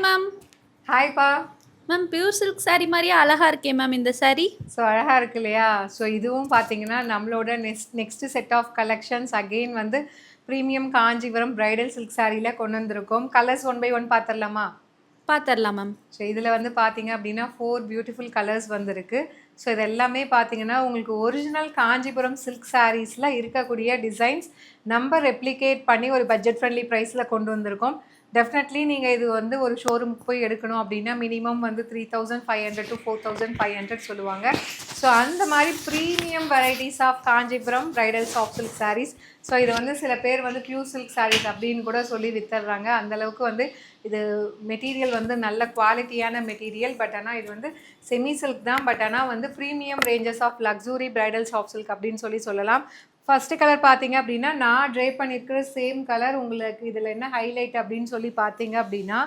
Ma'am. ஹாய்ப்பா. Ma'am pure silk saree மாதிரியே அழகா இருக்கே மேம் இந்த saree. ஸோ அழகாக இருக்கு இல்லையா? ஸோ இதுவும் பார்த்தீங்கன்னா நம்மளோட next set of collections again வந்து ப்ரீமியம் காஞ்சிபுரம் பிரைடல் சில்க் சாரியில் கொண்டு வந்திருக்கோம். கலர்ஸ் ஒன் பை ஒன் பார்த்துடலாமா? பார்த்துடலாம் மேம். ஸோ இதில் வந்து பார்த்தீங்க அப்படின்னா 4 பியூட்டிஃபுல் கலர்ஸ் வந்திருக்கு. ஸோ இது எல்லாமே பார்த்தீங்கன்னா உங்களுக்கு ஒரிஜினல் காஞ்சிபுரம் சில்க் சாரீஸில் இருக்கக்கூடிய டிசைன்ஸ் நம்ம ரெப்ளிகேட் பண்ணி ஒரு பட்ஜெட் ஃப்ரெண்ட்லி ப்ரைஸில் கொண்டு வந்திருக்கோம். டெஃபினெட்லி நீங்கள் இது வந்து ஒரு ஷோரூமுக்கு போய் எடுக்கணும் அப்படின்னா மினிமம் வந்து 3500 to 4500 சொல்லுவாங்க. ஸோ அந்த மாதிரி premium varieties of Kanchipuram bridal soft silk saris. So இது வந்து சில பேர் வந்து பியூர் சில்க் சாரீஸ் அப்படின்னு கூட சொல்லி வித்துடுறாங்க. அந்தளவுக்கு வந்து இது மெட்டீரியல் வந்து நல்ல குவாலிட்டியான மெட்டீரியல். பட் ஆனால் இது வந்து செமி சில்க் தான். பட் ஆனால் வந்து premium ranges of luxury bridal soft silk அப்படின்னு சொல்லலாம். ஃபஸ்ட்டு கலர் பார்த்தீங்க அப்படின்னா நான் ட்ரை பண்ணியிருக்கிற சேம் கலர். உங்களுக்கு இதில் என்ன ஹைலைட் அப்படின்னு சொல்லி பார்த்தீங்க அப்படின்னா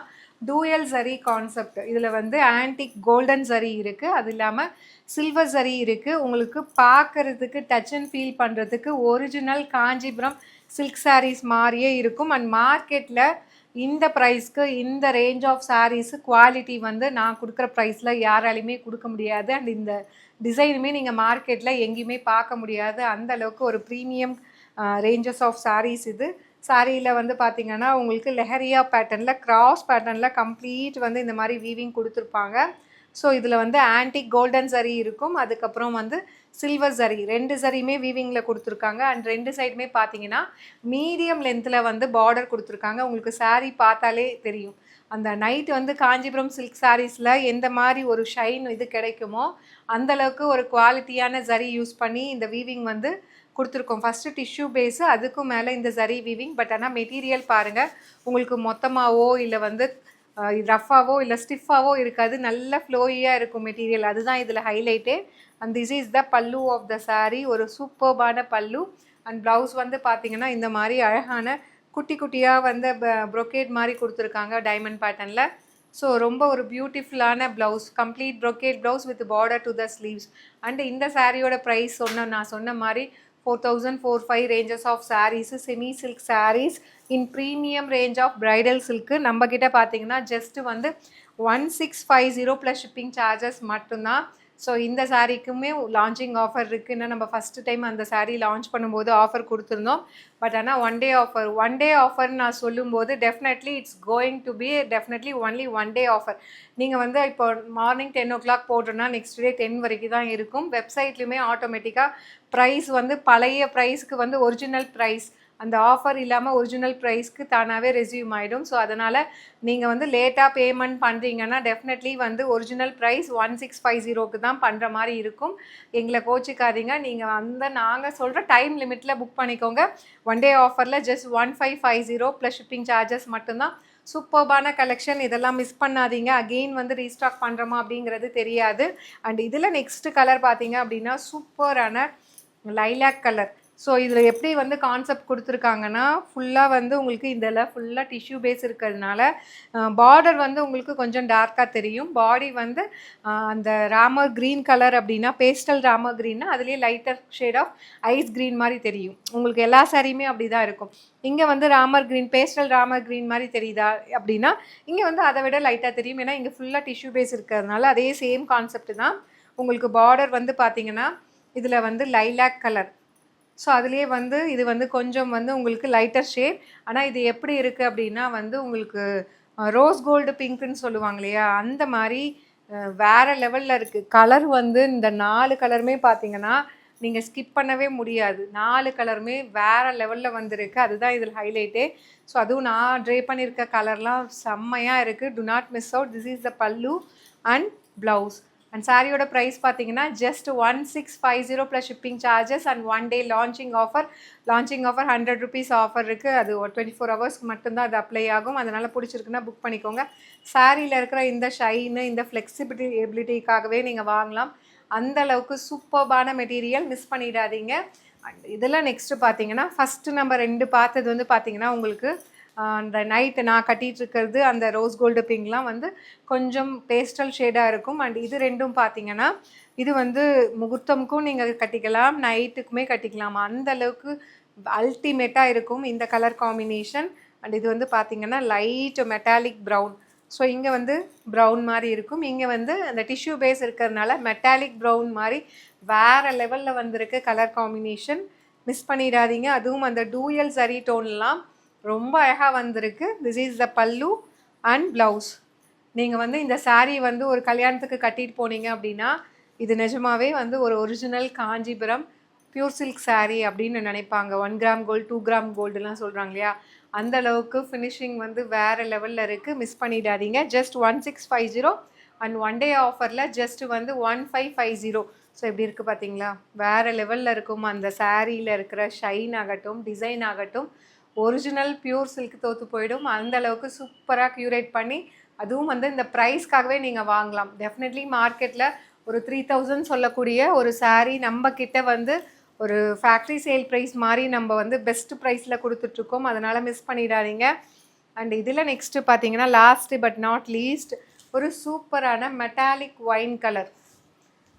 டூயல் சரி கான்செப்ட். இதில் வந்து ஆன்டிக் கோல்டன் சரி இருக்குது, அது இல்லாமல் சில்வர் சரி இருக்குது. உங்களுக்கு பார்க்குறதுக்கு டச் அண்ட் ஃபீல் பண்ணுறதுக்கு ஒரிஜினல் காஞ்சிபுரம் சில்க் சாரீஸ் மாதிரியே இருக்கும். அண்ட் மார்க்கெட்டில் இந்த ப்ரைஸ்க்கு இந்த ரேஞ்ச் ஆஃப் சாரீஸு குவாலிட்டி வந்து நான் கொடுக்குற ப்ரைஸில் யாராலையுமே கொடுக்க முடியாது. அண்ட் இந்த டிசைனுமே நீங்கள் மார்க்கெட்டில் எங்கேயுமே பார்க்க முடியாது. அந்த அளவுக்கு ஒரு ப்ரீமியம் ரேஞ்சஸ் ஆஃப் சாரீஸ் இது. சாரியில் வந்து பார்த்திங்கன்னா உங்களுக்கு லெஹரியா பேட்டர்னில் கிராஸ் பேட்டர்னில் கம்ப்ளீட் வந்து இந்த மாதிரி வீவிங் கொடுத்துருப்பாங்க. ஸோ இதில் வந்து ஆன்டிக் கோல்டன் சரி இருக்கும், அதுக்கப்புறம் வந்து சில்வர் சரி, ரெண்டு சரியுமே வீவிங்கில் கொடுத்துருக்காங்க. அண்ட் ரெண்டு சைடுமே பார்த்தீங்கன்னா மீடியம் லென்த்தில் வந்து பார்டர் கொடுத்துருக்காங்க. உங்களுக்கு சாரீ பார்த்தாலே தெரியும் அந்த நைட் வந்து காஞ்சிபுரம் சில்க் சாரீஸில் எந்த மாதிரி ஒரு ஷைன் இது கிடைக்குமோ அந்தளவுக்கு ஒரு குவாலிட்டியான சரி யூஸ் பண்ணி இந்த வீவிங் வந்து கொடுத்துருக்கோம். ஃபஸ்ட்டு டிஷ்யூ பேஸு, அதுக்கும் மேலே இந்த சரி வீவிங். பட் ஆனால் மெட்டீரியல் பாருங்கள், உங்களுக்கு மொத்தமாகவோ இல்லை வந்து ரஃபாவோ இல்லை ஸ்டிஃபாவோ இருக்காது, நல்ல ஃப்ளோயியாக இருக்கும் மெட்டீரியல். அதுதான் இதில் ஹைலைட்டே. அண்ட் திஸ் இஸ் த பல்லு ஆஃப் த சாரீ. ஒரு சூப்பர்பான பல்லு. அண்ட் ப்ளவுஸ் வந்து பார்த்திங்கன்னா இந்த மாதிரி அழகான குட்டி குட்டியாக வந்து ப்ரொக்கேட் மாதிரி கொடுத்துருக்காங்க டைமண்ட் பேட்டர்னில். ஸோ ரொம்ப ஒரு பியூட்டிஃபுல்லான blouse, complete brocade blouse with border to the sleeves. And இந்த சாரியோட ப்ரைஸ் நான் சொன்ன மாதிரி 4000-4500 ranges of saris, semi silk saris in premium range of bridal silk நம்மக்கிட்ட பார்த்தீங்கன்னா ஜஸ்ட்டு வந்து 1650 ப்ளஸ் ஷிப்பிங் சார்ஜஸ் மட்டும்தான். ஸோ இந்த சாரீக்குமே லான்ச்சிங் ஆஃபர் இருக்குதுன்னு நம்ம ஃபஸ்ட்டு டைம் அந்த சாரீ லான்ச் பண்ணும்போது ஆஃபர் கொடுத்துருந்தோம். பட் ஆனால் ஒன் டே ஆஃபர் நான் சொல்லும்போது definitely it's going to be definitely only one day offer. நீங்கள் வந்து இப்போ மார்னிங் 10 o'clock போடுறோன்னா நெக்ஸ்ட் டே 10 வரைக்கும் தான் இருக்கும். வெப்சைட்லேயுமே ஆட்டோமேட்டிக்காக ப்ரைஸ் வந்து பழைய ப்ரைஸ்க்கு வந்து ஒரிஜினல் ப்ரைஸ், அந்த ஆஃபர் இல்லாமல் ஒரிஜினல் ப்ரைஸ்க்கு தானாகவே ரெஸ்யூம் ஆகிடும். ஸோ அதனால் நீங்கள் வந்து லேட்டாக பேமெண்ட் பண்ணுறீங்கன்னா டெஃபினெட்லி வந்து ஒரிஜினல் ப்ரைஸ் 1650க்கு தான் பண்ணுற மாதிரி இருக்கும். எங்களை கோச்சிக்காதீங்க. நீங்கள் வந்து நாங்கள் சொல்கிற டைம் லிமிட்டில் புக் பண்ணிக்கோங்க. ஒன் டே ஆஃபரில் ஜஸ்ட் 1550 ப்ளஸ் ஷிப்பிங் சார்ஜஸ் மட்டும்தான். சூப்பர்பான கலெக்ஷன், இதெல்லாம் மிஸ் பண்ணாதீங்க. அகெயின் வந்து ரீஸ்டாக் பண்ணுறோமா அப்படிங்கிறது தெரியாது. அண்ட் இதில் நெக்ஸ்ட்டு கலர் பார்த்தீங்க அப்படின்னா சூப்பரான லைலாக் கலர். ஸோ இதில் எப்படி வந்து கான்செப்ட் கொடுத்துருக்காங்கன்னா ஃபுல்லாக வந்து உங்களுக்கு இதில் ஃபுல்லாக டிஷ்யூ பேஸ் இருக்கிறதுனால பார்டர் வந்து உங்களுக்கு கொஞ்சம் டார்க்காக தெரியும். பாடி வந்து அந்த ராமர் க்ரீன் கலர் அப்படின்னா பேஸ்டல் ராமர் க்ரீன்னா அதுலேயே lighter shade of ice green மாதிரி தெரியும். உங்களுக்கு எல்லா சாரியுமே அப்படி தான் இருக்கும். இங்கே வந்து Ramar green, pastel Ramar green மாதிரி தெரியுதா அப்படின்னா இங்கே வந்து அதை விட லைட்டாக தெரியும். ஏன்னா இங்கே ஃபுல்லாக டிஷ்யூ பேஸ் இருக்கிறதுனால அதே சேம் கான்செப்ட் தான். உங்களுக்கு பார்டர் வந்து பார்த்திங்கன்னா இதில் வந்து லைலாக் கலர். ஸோ அதுலேயே வந்து இது வந்து கொஞ்சம் வந்து உங்களுக்கு லைட்டர் ஷேட். ஆனால் இது எப்படி இருக்குது அப்படின்னா வந்து உங்களுக்கு ரோஸ் கோல்டு பிங்க்குன்னு சொல்லுவாங்க இல்லையா, அந்த மாதிரி வேறு லெவலில் இருக்குது. கலர் வந்து இந்த 4 கலருமே பார்த்தீங்கன்னா நீங்கள் ஸ்கிப் பண்ணவே முடியாது. 4 கலருமே வேறு லெவலில் வந்துருக்கு. அதுதான் இதில் ஹைலைட்டே. ஸோ அதுவும் நான் ட்ரை பண்ணியிருக்க கலர்லாம் செம்மையாக இருக்குது. To not miss out. This is the பல்லு அண்ட் ப்ளவுஸ். அண்ட் சாரியோட ப்ரைஸ் பார்த்தீங்கன்னா just 1650 plus shipping charges and one day launching offer 100 rupees offer இருக்குது. அது ஒரு 24 ஹவர்ஸ்க்கு மட்டும்தான் அது அப்ளை ஆகும். அதனால் பிடிச்சிருக்குன்னா புக் பண்ணிக்கோங்க. சாரியில் இருக்கிற இந்த ஷைனு, இந்த ஃப்ளெக்சிபிலிட்டிக்காகவே நீங்கள் வாங்கலாம். அந்த அளவுக்கு சூப்பர்பான மெட்டீரியல், மிஸ் பண்ணிடாதீங்க. அண்ட் இதில் நெக்ஸ்ட்டு பார்த்தீங்கன்னா ஃபஸ்ட்டு நம்பர் 2 பார்த்தது வந்து பார்த்தீங்கன்னா உங்களுக்கு அந்த நைட்டு நான் கட்டிகிட்டு இருக்கிறது அந்த ரோஸ் கோல்டு பிங்க்லாம் வந்து கொஞ்சம் பேஸ்டல் ஷேடாக இருக்கும். அண்ட் இது ரெண்டும் பார்த்தீங்கன்னா இது வந்து முகூர்த்தமுக்கும் நீங்கள் கட்டிக்கலாம், நைட்டுக்குமே கட்டிக்கலாம். அந்த அளவுக்கு அல்டிமேட்டாக இருக்கும் இந்த கலர் காம்பினேஷன். அண்ட் இது வந்து பார்த்தீங்கன்னா லைட் மெட்டாலிக் ப்ரௌன். ஸோ இங்கே வந்து ப்ரௌன் மாதிரி இருக்கும். இங்கே வந்து அந்த டிஷ்யூ பேஸ் இருக்கிறதுனால மெட்டாலிக் ப்ரௌன் மாதிரி வேறு லெவலில் வந்திருக்கு கலர் காம்பினேஷன். மிஸ் பண்ணிடாதீங்க. அதுவும் அந்த டூயல் சரி டோன்லாம் ரொம்ப அழகாக வந்திருக்கு. திஸ் இஸ் த பல்லு அண்ட் ப்ளவுஸ். நீங்கள் வந்து இந்த saree வந்து ஒரு கல்யாணத்துக்கு கட்டிட்டு போனீங்க அப்படின்னா இது நிஜமாவே வந்து ஒரு original Kanchipuram pure silk saree அப்படின்னு நினைப்பாங்க. 1 கிராம் கோல்டு 2 கிராம் கோல்டுலாம் சொல்கிறாங்க இல்லையா, அந்த அளவுக்கு ஃபினிஷிங் வந்து வேறு லெவலில் இருக்குது. மிஸ் பண்ணிடாதீங்க. ஜஸ்ட் 1650 அண்ட் 1 டே ஆஃபரில் ஜஸ்ட் வந்து 1550. ஸோ எப்படி இருக்குது பார்த்தீங்களா, வேறு லெவலில் இருக்கும். அந்த சாரியில் இருக்கிற ஷைன் ஆகட்டும், டிசைன் ஆகட்டும், ஒரிஜினல் பியூர் சில்க் தோற்று போயிடும். அந்த அளவுக்கு சூப்பராக க்யூரேட் பண்ணி, அதுவும் வந்து இந்த ப்ரைஸ்க்காகவே நீங்கள் வாங்கலாம். டெஃபினெட்லி மார்க்கெட்டில் ஒரு 3000 சொல்லக்கூடிய ஒரு saree நம்ம கிட்ட வந்து ஒரு ஃபேக்ட்ரி சேல் ப்ரைஸ் மாதிரி நம்ம வந்து பெஸ்ட் ப்ரைஸில் கொடுத்துட்ருக்கோம். அதனால் மிஸ் பண்ணிடாதீங்க. அண்ட் இதில் நெக்ஸ்ட்டு பார்த்தீங்கன்னா லாஸ்ட்டு பட் நாட் லீஸ்ட் ஒரு சூப்பரான metallic wine colour.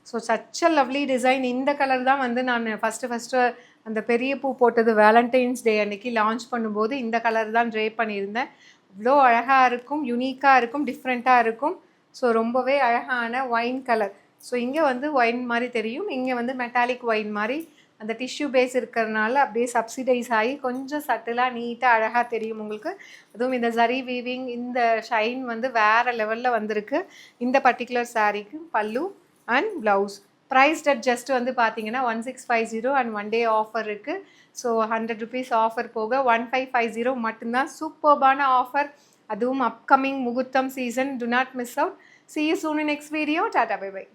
So such a lovely design. இந்த கலர் தான் வந்து நான் ஃபஸ்ட்டு அந்த பெரிய பூ போட்டது வேலண்டைன்ஸ் டே அன்னைக்கு லான்ச் பண்ணும்போது இந்த கலர் தான் ட்ரே பண்ணியிருந்தேன். இவ்வளோ அழகாக இருக்கும், யூனிக்காக இருக்கும், டிஃப்ரெண்ட்டாக இருக்கும். ஸோ ரொம்பவே அழகான ஒயின் கலர். ஸோ இங்கே வந்து ஒயின் மாதிரி தெரியும், இங்கே வந்து மெட்டாலிக் ஒயின் மாதிரி அந்த டிஷ்யூ பேஸ் இருக்கிறதுனால அப்படியே சப்சிடைஸ் ஆகி கொஞ்சம் சட்டிலாக நீட்டாக அழகாக தெரியும் உங்களுக்கு. அதுவும் இந்த ஜரி வீவிங், இந்த ஷைன் வந்து வேறு லெவலில் வந்திருக்கு இந்த பர்டிகுலர் சாரீக்கு. பல்லு and blouse prized at just வந்து பார்த்தீங்கன்னா 1650 அண்ட் 1 டே ஆஃபர் இருக்குது. ஸோ 100 rupees ஆஃபர் போக 1550 மட்டும்தான். சூப்பர்பான ஆஃபர், அதுவும் அப்கமிங் முகூர்த்தம் season. To not miss out. See you soon in next video. Tata, bye bye.